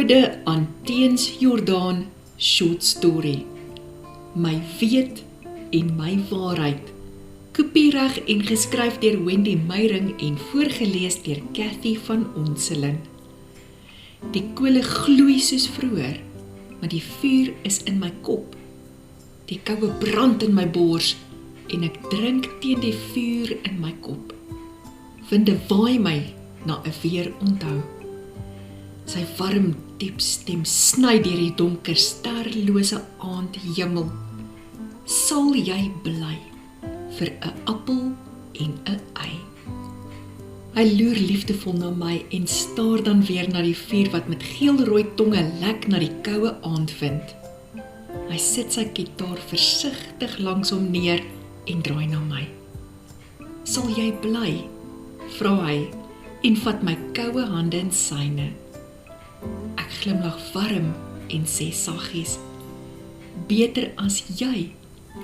Ode aan Teens Jordaan short story. My weet en my waarheid. Kopiereg en geskryf deur Wendy Meyring en voorgeles deur Cathy van Onselen. Die kole gloei soos vroeër, maar die vuur is in my kop. Die koue brand in my bors en ek drink teen die vuur in my kop. Winde waai my na 'n weer onthou. Sy warm, diep stem sny deur die donker, sterlose aandhemel. Sal jy bly vir 'n appel en 'n ei? Hy loer liefdevol na my en staar dan weer na die vuur wat met geelrooi tonge lek na die koue aandwind. Hy sit sy gitaar versigtig langs hom neer en draai na my. Sal jy bly? Vra hy en vat my koue hande in syne. Ek glimlag warm en sê saggies, beter as jy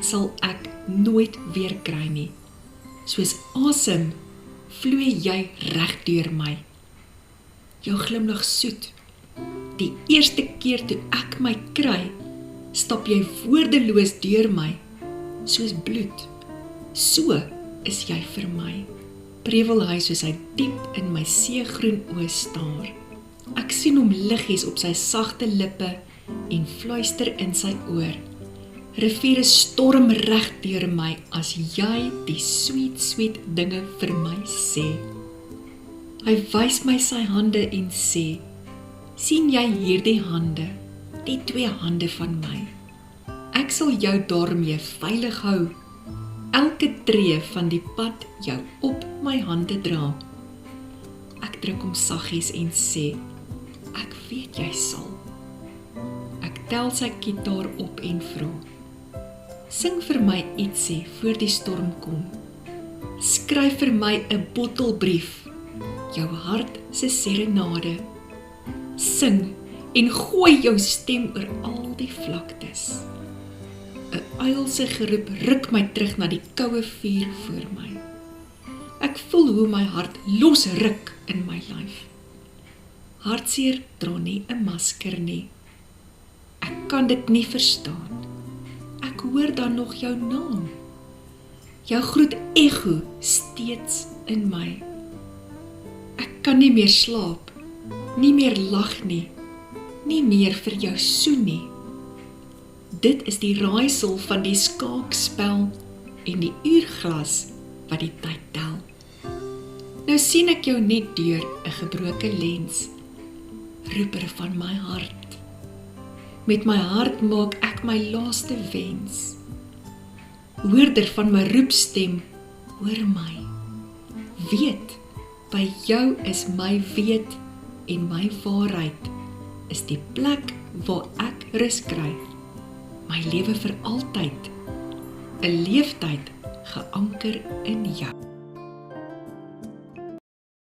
sal ek nooit weer kry nie. Soos asem vloei jy reg deur my. Jou glimlag soet. Die eerste keer toe ek my kry, stap jy woordeloos deur my, soos bloed. So is jy vir my. Prewel hy soos hy diep in my seegroen oë staar. Ek sien hom liggies op sy sagte lippe en fluister in sy oor. Riviere storm reg deur my as jy die sweet dinge vir my sê. Hy wys my sy hande en sê, sien jy hierdie hande, die 2 hande van my? Ek sal jou daarmee veilig hou, elke tree van die pad jou op my hande dra. Ek druk hom saggies en sê, ek weet jy sal. Ek tel sy gitaar op en vra, sing vir my ietsie voor die storm kom. Skryf vir my 'n bottelbrief, jou hart se serenade. Sing en gooi jou stem oor al die vlaktes. 'n Uil se geroep ruk my terug na die koue vuur voor my. Ek voel hoe my hart losruk in my lyf. Hartseer dra nie 'n masker nie. Ek kan dit nie verstaan. Ek hoor dan nog jou naam. Jou groet ego steeds in my. Ek kan nie meer slaap, nie meer lag nie, nie meer vir jou soen nie. Dit is die raaisel van die skaakspel en die uurglas wat die tyd tel. Nou sien ek jou net deur 'n gebroke lens, roeper van my hart. Met my hart maak ek my laaste wens. Hoorder van my roepstem, hoor my. Weet, by jou is my weet en my waarheid, is die plek waar ek rus kry. My lewe vir altyd, 'n leeftyd geanker in jou.